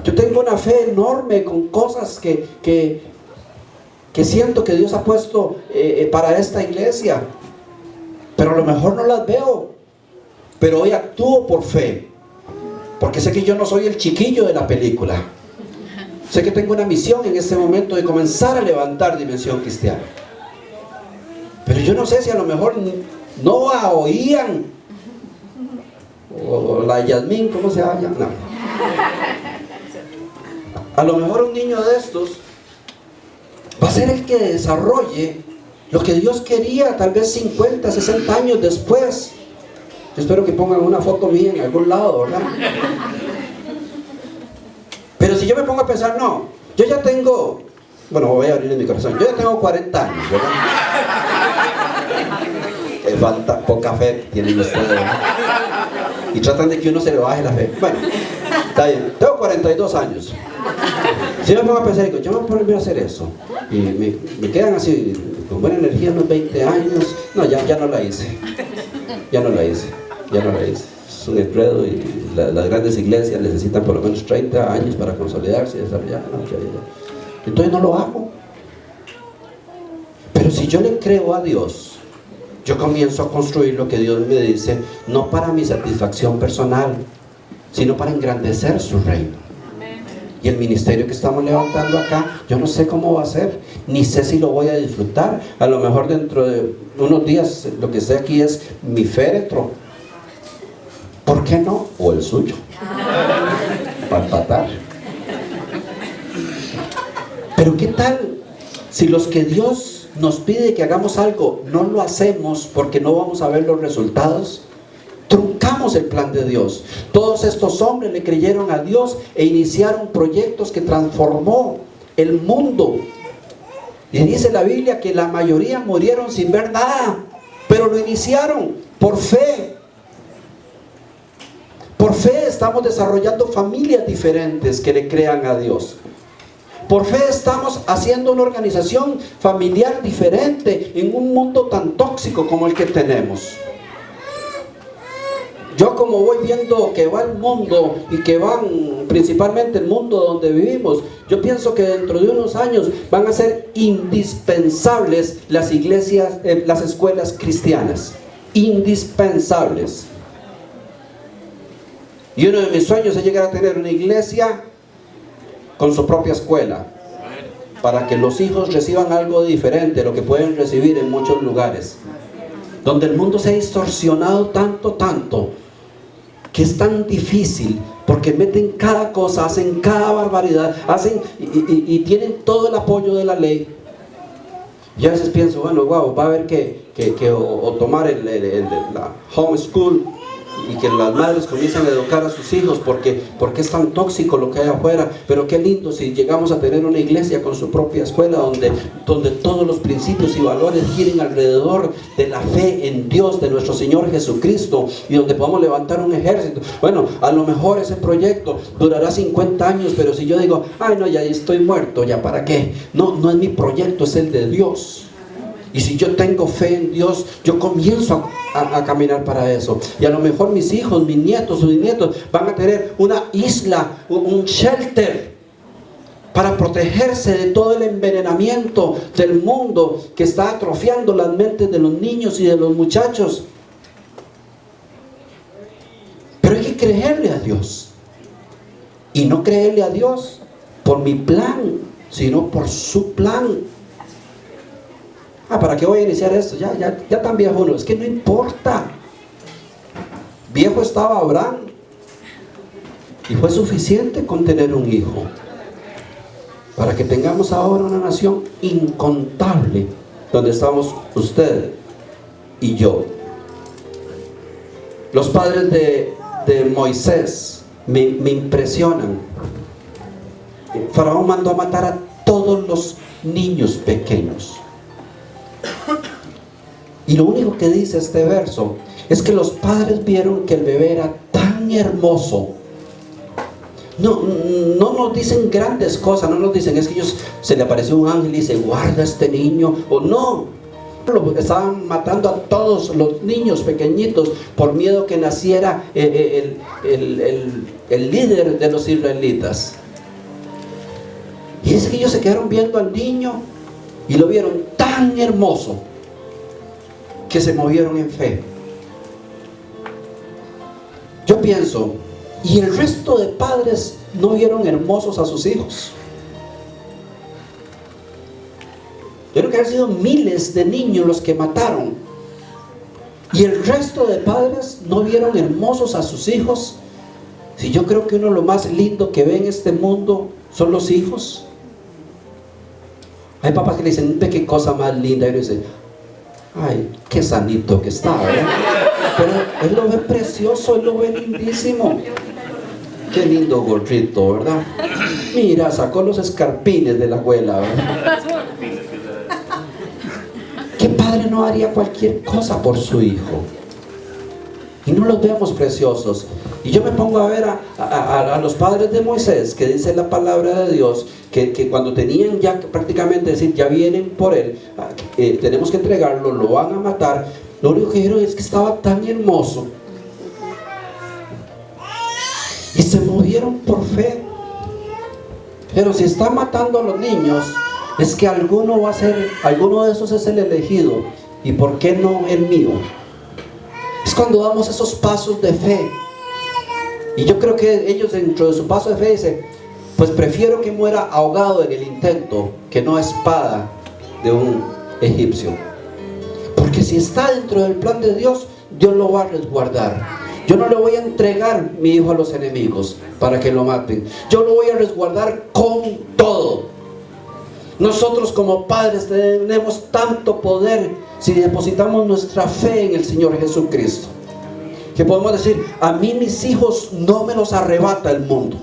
Yo tengo una fe enorme con cosas que siento que Dios ha puesto para esta iglesia, pero a lo mejor no las veo, pero hoy actúo por fe, porque sé que yo no soy el chiquillo de la película. Sé que tengo una misión en este momento de comenzar a levantar Dimensión Cristiana. Pero yo no sé si a lo mejor Noah o Ian o la Yasmín, ¿cómo se llama? No. A lo mejor un niño de estos va a ser el que desarrolle lo que Dios quería, tal vez 50, 60 años después. Yo espero que pongan una foto mía en algún lado, ¿verdad? Pero si yo me pongo a pensar, no, yo ya tengo, bueno, voy a abrir mi corazón, yo ya tengo 40 años, ¿verdad? Falta poca fe tienen ustedes, ¿verdad? Y tratan de que uno se le baje la fe. Bueno, está bien, tengo 42 años. Si yo me pongo a pensar, digo, yo me voy a poner a hacer eso, y me quedan así con buena energía unos 20 años. No, ya no la hice. Ya no la hice. Es un enredo y las grandes iglesias necesitan por lo menos 30 años para consolidarse y desarrollar. Entonces no lo hago. Pero si yo le creo a Dios, yo comienzo a construir lo que Dios me dice, no para mi satisfacción personal, sino para engrandecer su reino. Y el ministerio que estamos levantando acá, yo no sé cómo va a ser, ni sé si lo voy a disfrutar. A lo mejor dentro de unos días lo que esté aquí es mi féretro. ¿Por qué no? O el suyo. Para empatar. Pero ¿qué tal si los que Dios nos pide que hagamos algo no lo hacemos porque no vamos a ver los resultados? Truncamos el plan de Dios. Todos estos hombres le creyeron a Dios e iniciaron proyectos que transformó el mundo. Y dice la Biblia que la mayoría murieron sin ver nada, pero lo iniciaron por fe. Por fe estamos desarrollando familias diferentes que le crean a Dios. Por fe estamos haciendo una organización familiar diferente en un mundo tan tóxico como el que tenemos. Yo como voy viendo que va el mundo y que van principalmente el mundo donde vivimos, yo pienso que dentro de unos años van a ser indispensables las iglesias, las escuelas cristianas. Indispensables. Y uno de mis sueños es llegar a tener una iglesia con su propia escuela, para que los hijos reciban algo diferente, lo que pueden recibir en muchos lugares, donde el mundo se ha distorsionado tanto, que es tan difícil, porque meten cada cosa, hacen cada barbaridad, hacen y tienen todo el apoyo de la ley. Yo a veces pienso, bueno, wow, va a haber que tomar la homeschool, y que las madres comiencen a educar a sus hijos porque es tan tóxico lo que hay afuera. Pero qué lindo si llegamos a tener una iglesia con su propia escuela donde todos los principios y valores giren alrededor de la fe en Dios, de nuestro Señor Jesucristo, y donde podamos levantar un ejército. Bueno, a lo mejor ese proyecto durará 50 años, pero si yo digo, ay no, ya estoy muerto, ya para qué. No es mi proyecto, es el de Dios. Y si yo tengo fe en Dios, yo comienzo a caminar para eso. Y a lo mejor mis hijos, mis nietos, sus nietos van a tener una isla, un shelter para protegerse de todo el envenenamiento del mundo que está atrofiando las mentes de los niños y de los muchachos. Pero hay que creerle a Dios. Y no creerle a Dios por mi plan, sino por su plan. ¿Para qué voy a iniciar esto? Ya tan viejo uno. Es que no importa. Viejo estaba Abraham. Y fue suficiente con tener un hijo. Para que tengamos ahora una nación incontable, donde estamos usted y yo. Los padres de Moisés me impresionan. Faraón mandó a matar a todos los niños pequeños. Y lo único que dice este verso es que los padres vieron que el bebé era tan hermoso. No nos dicen grandes cosas, no nos dicen es que ellos se le apareció un ángel y dice guarda a este niño, o no. Estaban matando a todos los niños pequeñitos por miedo que naciera el líder de los israelitas. Y es que ellos se quedaron viendo al niño y lo vieron tan hermoso que se movieron en fe. Yo pienso, ¿y el resto de padres no vieron hermosos a sus hijos? Tienen que haber sido miles de niños los que mataron. ¿Y el resto de padres no vieron hermosos a sus hijos? Si yo creo que uno de lo más lindo que ve en este mundo son los hijos. Hay papás que le dicen, ve qué cosa más linda. Y uno dice, ay, qué sanito que está, ¿verdad? Pero él lo ve precioso, él lo ve lindísimo. Qué lindo gorrito, ¿verdad? Mira, sacó los escarpines de la abuela, ¿verdad? ¿Qué padre no haría cualquier cosa por su hijo? Y no los vemos preciosos. Y yo me pongo a ver a los padres de Moisés, que dice la palabra de Dios, que cuando tenían ya prácticamente decir, ya vienen por él, tenemos que entregarlo, lo van a matar. Lo único que dijeron es que estaba tan hermoso. Y se movieron por fe. Pero si está matando a los niños, es que alguno va a ser, alguno de esos es el elegido. ¿Y por qué no el mío? Es cuando damos esos pasos de fe. Y yo creo que ellos dentro de su paso de fe dicen, pues prefiero que muera ahogado en el intento que no a espada de un egipcio. Porque si está dentro del plan de Dios, Dios lo va a resguardar. Yo no le voy a entregar mi hijo a los enemigos para que lo maten. Yo lo voy a resguardar con todo. Nosotros como padres tenemos tanto poder si depositamos nuestra fe en el Señor Jesucristo, que podemos decir, a mí mis hijos no me los arrebata el mundo.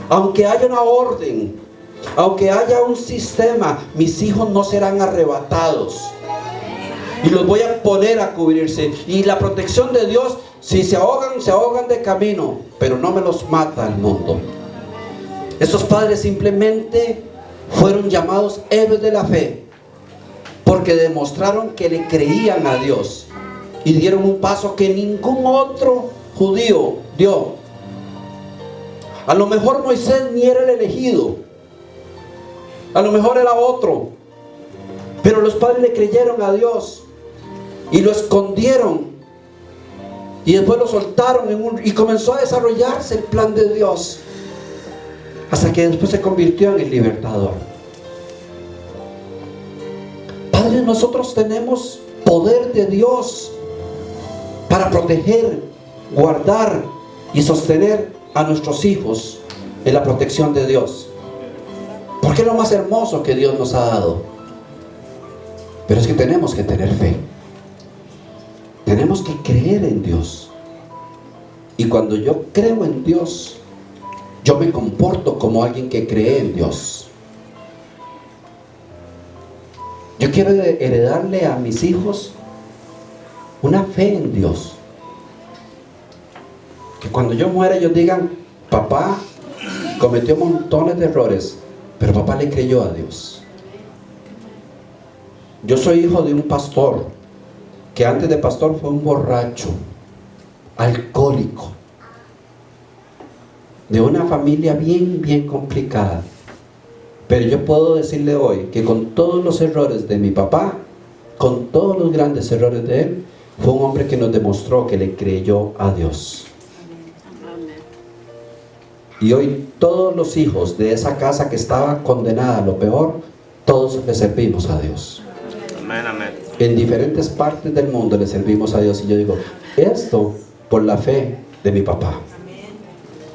Aunque haya una orden, aunque haya un sistema, mis hijos no serán arrebatados. Y los voy a poner a cubrirse. Y la protección de Dios, si se ahogan de camino, pero no me los mata el mundo. Estos padres simplemente fueron llamados héroes de la fe, porque demostraron que le creían a Dios y dieron un paso que ningún otro judío dio. A lo mejor Moisés ni era el elegido, a lo mejor era otro, pero los padres le creyeron a Dios y lo escondieron y después lo soltaron y comenzó a desarrollarse el plan de Dios, hasta que después se convirtió en el libertador. Padres, nosotros tenemos poder de Dios para proteger, guardar y sostener a nuestros hijos en la protección de Dios, porque es lo más hermoso que Dios nos ha dado. Pero es que tenemos que tener fe, tenemos que creer en Dios. Y cuando yo creo en Dios, yo me comporto como alguien que cree en Dios. Yo quiero heredarle a mis hijos una fe en Dios. Que cuando yo muera ellos digan, papá cometió montones de errores, pero papá le creyó a Dios. Yo soy hijo de un pastor, que antes de pastor fue un borracho, alcohólico, de una familia bien complicada. Pero yo puedo decirle hoy que con todos los errores de mi papá, con todos los grandes errores de él, fue un hombre que nos demostró que le creyó a Dios. Y hoy todos los hijos de esa casa que estaba condenada a lo peor, todos le servimos a Dios. Amén, amén. En diferentes partes del mundo le servimos a Dios. Y yo digo, esto por la fe de mi papá.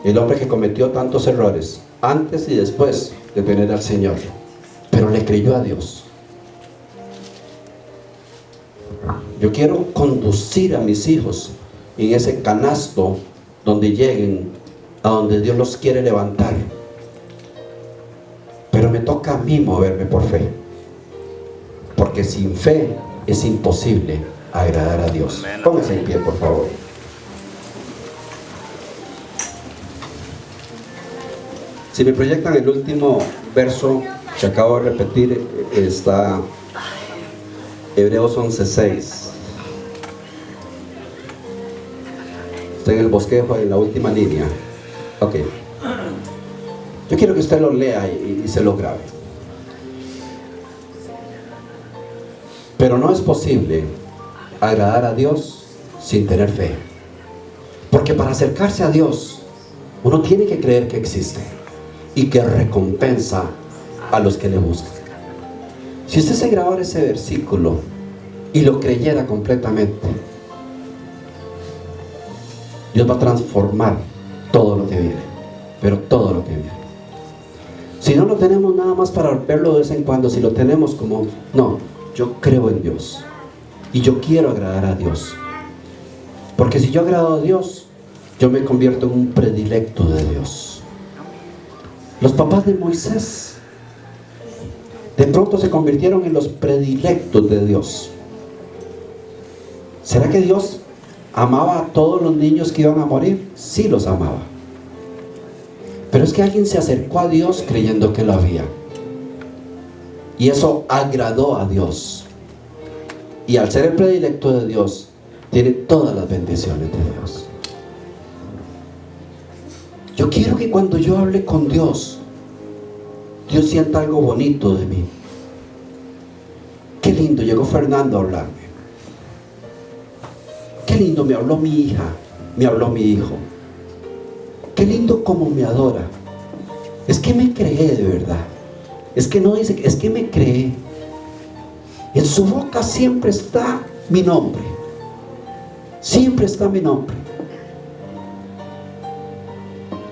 El hombre que cometió tantos errores, antes y después de tener al Señor, pero le creyó a Dios. Yo quiero conducir a mis hijos en ese canasto donde lleguen a donde Dios los quiere levantar. Pero me toca a mí moverme por fe, porque sin fe es imposible agradar a Dios. Póngase en pie, por favor. Si me proyectan el último verso que acabo de repetir, está Hebreos 11:6. Está en el bosquejo, en la última línea. Ok. Yo quiero que usted lo lea y se lo grabe. Pero no es posible agradar a Dios sin tener fe. Porque para acercarse a Dios, uno tiene que creer que existe y que recompensa a los que le buscan. Si usted se grabara ese versículo y lo creyera completamente, Dios va a transformar todo lo que viene, pero todo lo que viene. Si no lo tenemos nada más para verlo de vez en cuando, si lo tenemos como, no, yo creo en Dios y yo quiero agradar a Dios, porque si yo agrado a Dios, yo me convierto en un predilecto de Dios. Los papás de Moisés de pronto se convirtieron en los predilectos de Dios. ¿Será que Dios amaba a todos los niños que iban a morir? Sí, los amaba. Pero es que alguien se acercó a Dios creyendo que lo había. Y eso agradó a Dios. Y al ser el predilecto de Dios, tiene todas las bendiciones de Dios. Yo quiero que cuando yo hable con Dios, Dios sienta algo bonito de mí. Qué lindo, llegó Fernando a hablarme. Qué lindo, me habló mi hija, me habló mi hijo. Qué lindo como me adora. Es que me cree de verdad. Es que no dice, es que me cree. En su boca siempre está mi nombre. Siempre está mi nombre.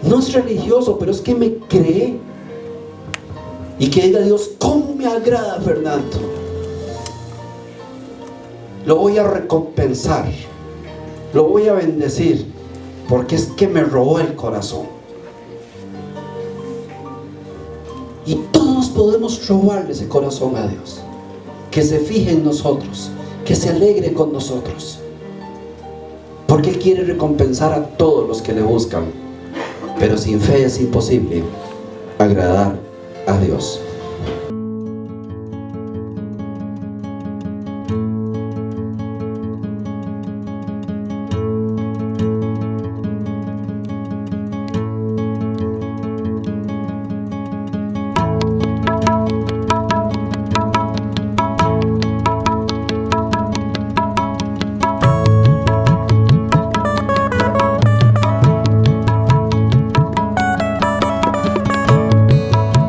No es religioso, pero es que me cree. Y que diga Dios, ¿cómo me agrada Fernando? Lo voy a recompensar. Lo voy a bendecir. Porque es que me robó el corazón. Y todos podemos robarle ese corazón a Dios. Que se fije en nosotros. Que se alegre con nosotros. Porque Él quiere recompensar a todos los que le buscan. Pero sin fe es imposible agradar a Dios.